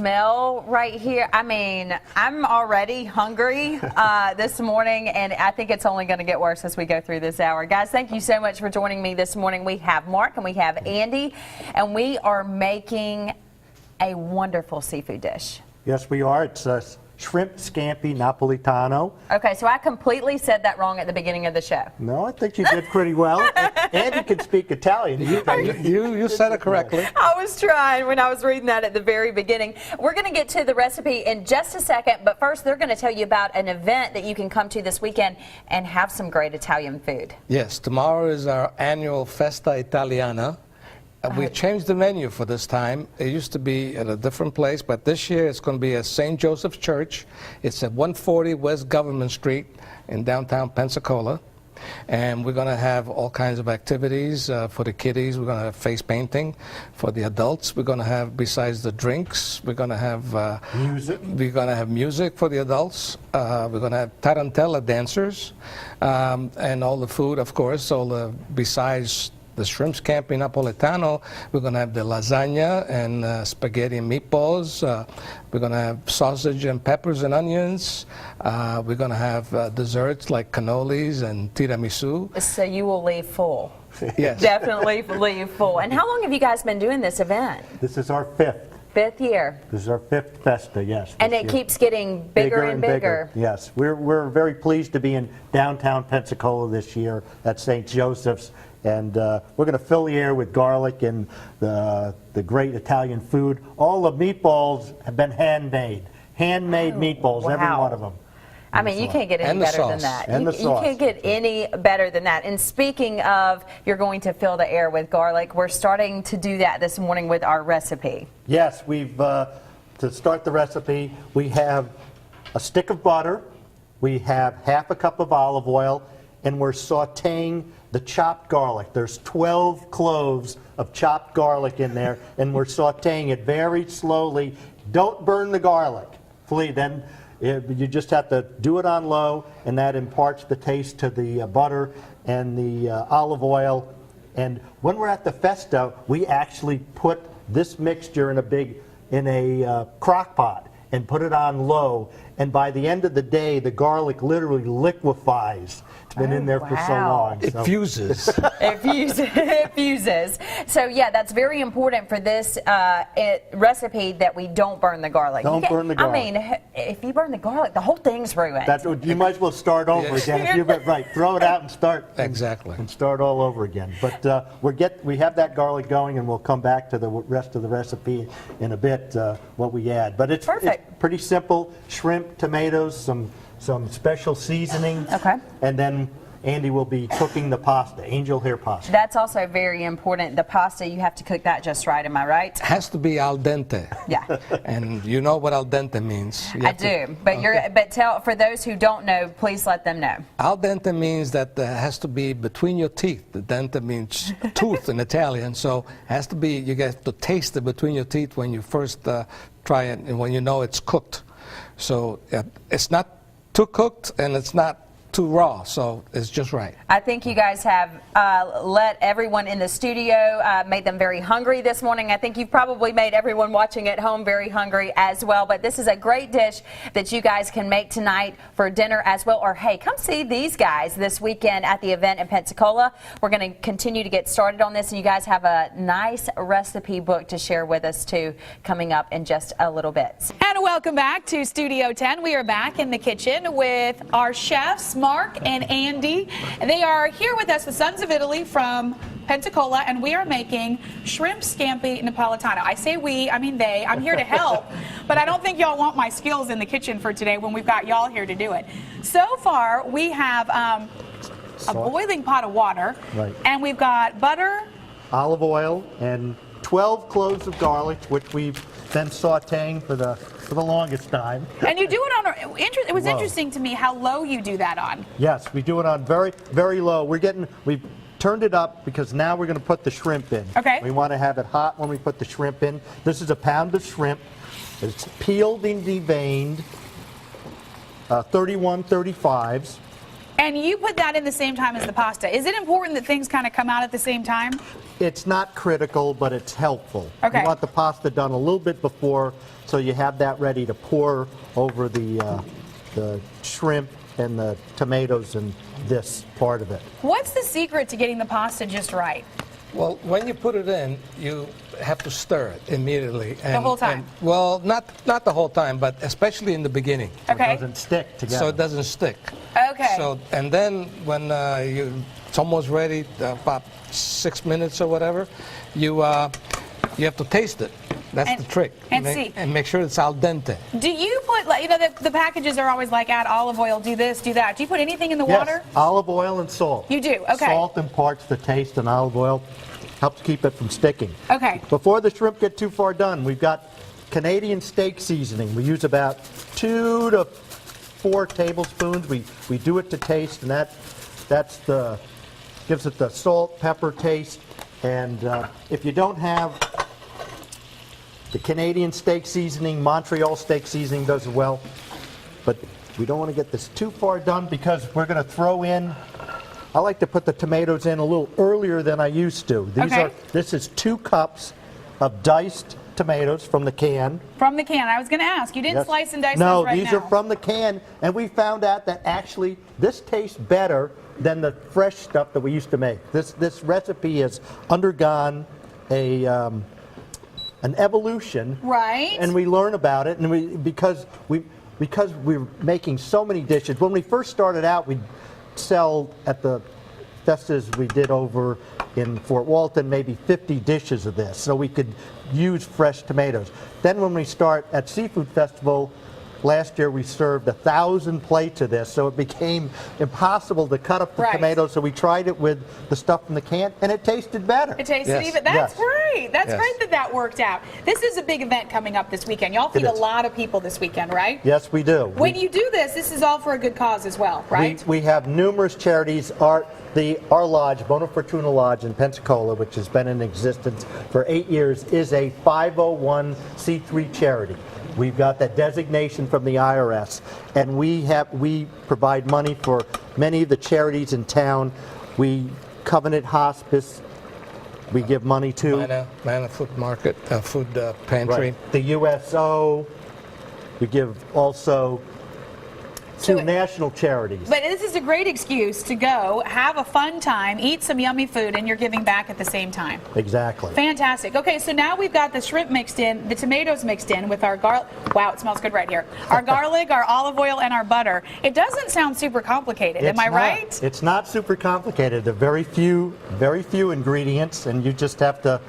smell right here, I mean, I'm already hungry this morning, and I think it's only going to get worse as we go through this hour. Guys, thank you so much for joining me this morning. We have Mark and we have Andy, and we are making a wonderful seafood dish. Yes, we are. It's shrimp scampi Napoletano. Okay, so I completely said that wrong at the beginning of the show. No, I think you did pretty well. Andy can speak Italian. You said it correctly. I was trying when I was reading that at the very beginning. We're going to get to the recipe in just a second, but first they're going to tell you about an event that you can come to this weekend and have some great Italian food. Yes, tomorrow is our annual Festa Italiana. We changed the menu for this time. It used to be at a different place, but this year it's going to be at St. Joseph's Church. It's at 140 West Government Street in downtown Pensacola. And we're going to have all kinds of activities for the kiddies. We're going to have face painting. For the adults, we're going to have, besides the drinks, we're going to have music. We're going to have music for the adults. We're going to have tarantella dancers, and all the food, of course. Besides the shrimp scampi Napoletano, we're going to have the lasagna and spaghetti and meatballs. We're going to have sausage and peppers and onions. We're going to have desserts like cannolis and tiramisu. So you will leave full. Yes. Definitely leave full. And how long have you guys been doing this event? This is our fifth year. This is our fifth Festa, yes. And it keeps getting bigger and bigger. Yes, we're very pleased to be in downtown Pensacola this year at St. Joseph's. And we're going to fill the air with garlic and the great Italian food. All the meatballs have been handmade. Handmade meatballs, wow. Every one of them. I mean, you can't get any better than that. You can't get any better than that. And speaking of, you're going to fill the air with garlic, we're starting to do that this morning with our recipe. Yes, to start the recipe, we have a stick of butter, we have half a cup of olive oil, and we're sauteing the chopped garlic. There's 12 cloves of chopped garlic in there, and we're sauteing it very slowly. Don't burn the garlic. Please, then you just have to do it on low, and that imparts the taste to the butter and the olive oil. And when we're at the Festa, we actually put this mixture in a crock pot and put it on low. And by the end of the day, the garlic literally liquefies. It's been in there for so long. It fuses. It fuses. So yeah, that's very important for this recipe that we don't burn the garlic. Don't burn the garlic. I mean, if you burn the garlic, the whole thing's ruined. You might as well start over again. If you're right, throw it out and start. Exactly. And start all over again. But we have that garlic going, and we'll come back to the rest of the recipe in a bit. What we add, but it's pretty simple: shrimp, tomatoes, some special seasoning. Okay. And then Andy will be cooking the pasta, angel hair pasta. That's also very important. The pasta, you have to cook that just right, am I right? It has to be al dente. Yeah. And you know what al dente means. I do, but for those who don't know, please let them know. Al dente means that it has to be between your teeth. The dente means tooth in Italian, so it has to be, you get to taste it between your teeth when you first try it and when you know it's cooked. So it's not too cooked and it's not too raw, so it's just right. I think you guys have let everyone in the studio, made them very hungry this morning. I think you've probably made everyone watching at home very hungry as well, but this is a great dish that you guys can make tonight for dinner as well. Or hey, come see these guys this weekend at the event in Pensacola. We're going to continue to get started on this, and you guys have a nice recipe book to share with us too coming up in just a little bit. And welcome back to Studio 10. We are back in the kitchen with our chefs, Mark and Andy. They are here with us, the Sons of Italy from Pensacola, and we are making shrimp scampi Napoletano. I say we, I mean they. I'm here to help, but I don't think y'all want my skills in the kitchen for today when we've got y'all here to do it. So far, we have a boiling pot of water, and we've got butter, olive oil, and 12 cloves of garlic, which we've been sauteing for the longest time. And you do it on it was interesting to me how low you do that on. Yes, we do it on very, very low. We've turned it up because now we're going to put the shrimp in. Okay. We want to have it hot when we put the shrimp in. This is a pound of shrimp. It's peeled and deveined, 31 35s. And you put that in the same time as the pasta. Is it important that things kind of come out at the same time? It's not critical, but it's helpful. Okay. You want the pasta done a little bit before, so you have that ready to pour over the shrimp and the tomatoes and this part of it. What's the secret to getting the pasta just right? Well, when you put it in, you have to stir it immediately. And, The whole time? Well, not the whole time, but especially in the beginning. Okay. It doesn't stick together. So it doesn't stick. Okay. So, and then when it's almost ready, about 6 minutes or whatever, you have to taste it. That's the trick. And see. And make sure it's al dente. Do you put, like, you know, the packages are always like, add olive oil, do this, do that. Do you put anything in the water? Yes, olive oil and salt. You do, okay. Salt imparts the taste, and olive oil helps keep it from sticking. Okay. Before the shrimp get too far done, we've got Canadian steak seasoning. We use about 2 to 4 tablespoons. We do it to taste, and gives it the salt, pepper taste. And if you don't have the Canadian steak seasoning, Montreal steak seasoning does as well. But we don't want to get this too far done because we're going to throw in, I like to put the tomatoes in a little earlier than I used to. This is 2 cups of diced tomatoes from the can. From the can. I was going to ask. You didn't Yes. slice and dice No, those right these now. are from the can, and we found out that actually this tastes better than the fresh stuff that we used to make. This recipe has undergone an evolution, Right. and we learn about it, and because we're making so many dishes. When we first started out, we'd sell at the festivals we did over in Fort Walton maybe 50 dishes of this, so we could use fresh tomatoes. Then when we start at Seafood Festival, last year we served 1,000 plates of this, so it became impossible to cut up the Right. tomatoes, so we tried it with the stuff from the can, and it tasted better. It tasted Yes. even. That's Yes. great. That's Yes. great that worked out. This is a big event coming up this weekend. Y'all feed a is. lot of people this weekend, right? Yes, we do. When you do this is all for a good cause as well, right? We have numerous charities. Our lodge, Bona Fortuna Lodge in Pensacola, which has been in existence for 8 years, is a 501c3 charity. We've got that designation from the IRS, and we provide money for many of the charities in town. We Covenant Hospice, we give money to Manna Food Market, Food Pantry. right, the USO. We give also to national charities. But this is a great excuse to go, have a fun time, eat some yummy food, and you're giving back at the same time. Exactly. Fantastic. Okay, so now we've got the shrimp mixed in, the tomatoes mixed in with our garlic. Wow, it smells good right here. Our garlic, our olive oil, and our butter. It doesn't sound super complicated. Am I right? It's not super complicated. There are very few ingredients, and you just have to.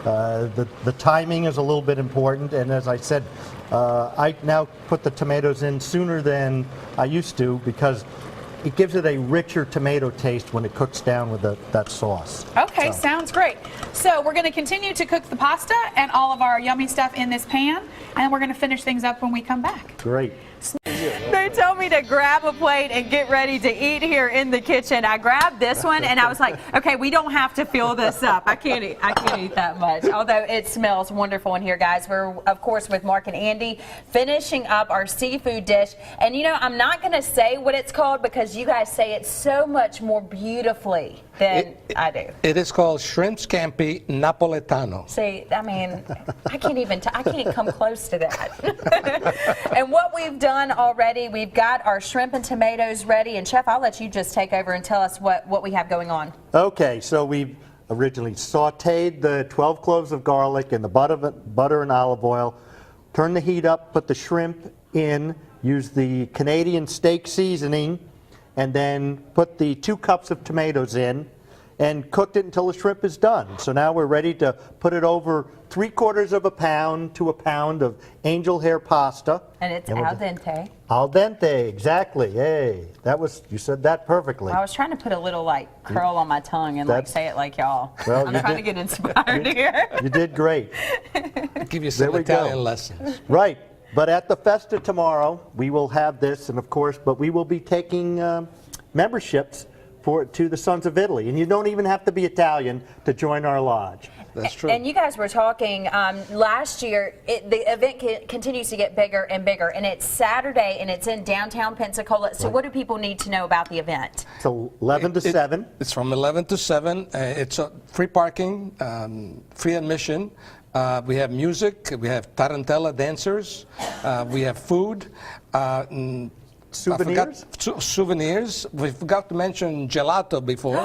The timing is a little bit important, and as I said, I now put the tomatoes in sooner than I used to because it gives it a richer tomato taste when it cooks down with that sauce. Okay, sounds great. So we're going to continue to cook the pasta and all of our yummy stuff in this pan, and we're going to finish things up when we come back. Great. They told me to grab a plate and get ready to eat here in the kitchen. I grabbed this one and I was like, okay, we don't have to fill this up. I can't eat that much. Although it smells wonderful in here, guys. We're of course with Mark and Andy finishing up our seafood dish. And you know, I'm not going to say what it's called because you guys say it so much more beautifully than I do. It is called Shrimp Scampi Napoletano. See, I mean, I can't come close to that. And what we've done already, we've got our shrimp and tomatoes ready. And Chef, I'll let you just take over and tell us what we have going on. Okay, so we originally sauteed the 12 cloves of garlic in the butter and olive oil. Turn the heat up, put the shrimp in, use the Canadian steak seasoning, and then put the 2 cups of tomatoes in and cooked it until the shrimp is done. So now we're ready to put it over 3/4 of a pound to a pound of angel hair pasta. And it's al dente. Al dente, exactly. Hey, you said that perfectly. I was trying to put a little curl on my tongue and say it like y'all. Well, I'm you trying did- to get inspired here. You did great. Give you some There we go. Italian lessons. Right. But at the Festa tomorrow, we will have this, and of course, but we will be taking memberships to the Sons of Italy. And you don't even have to be Italian to join our lodge. That's true. And you guys were talking last year, the event continues to get bigger and bigger, and it's Saturday, and it's in downtown Pensacola. So what do people need to know about the event? It's 11 to 7. It's from 11 to 7. It's free parking, free admission. We have music. We have tarantella dancers. We have food. Souvenirs? Souvenirs. We forgot to mention gelato before.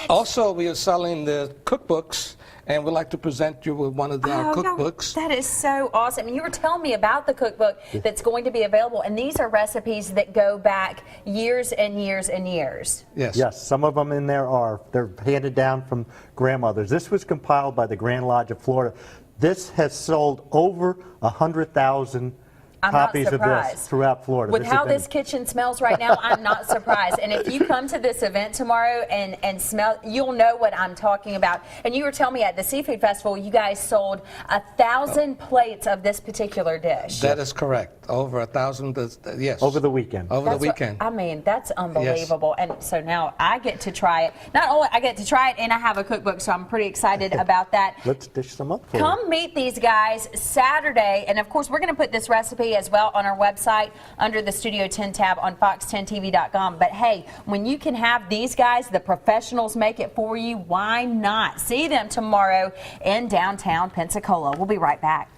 Also, we are selling the cookbooks, and we'd like to present you with one of our cookbooks. That is so awesome. You were telling me about the cookbook that's going to be available, and these are recipes that go back years and years and years. Yes. Yes, some of them in there they're handed down from grandmothers. This was compiled by the Grand Lodge of Florida. This has sold over 100,000 copies of this throughout Florida. With how this kitchen smells right now, I'm not surprised. And if you come to this event tomorrow and smell, you'll know what I'm talking about. And you were telling me at the Seafood Festival, you guys sold 1,000 plates of this particular dish. That is correct. Over 1,000, yes. Over the weekend. Over the weekend. I mean, that's unbelievable. Yes. And so now I get to try it. Not only I get to try it, and I have a cookbook, so I'm pretty excited about that. Let's dish some up for you. Come meet these guys Saturday, and of course we're going to put this recipe as well on our website under the Studio 10 tab on fox10tv.com. But hey, when you can have these guys, the professionals, make it for you, why not? See them tomorrow in downtown Pensacola. We'll be right back.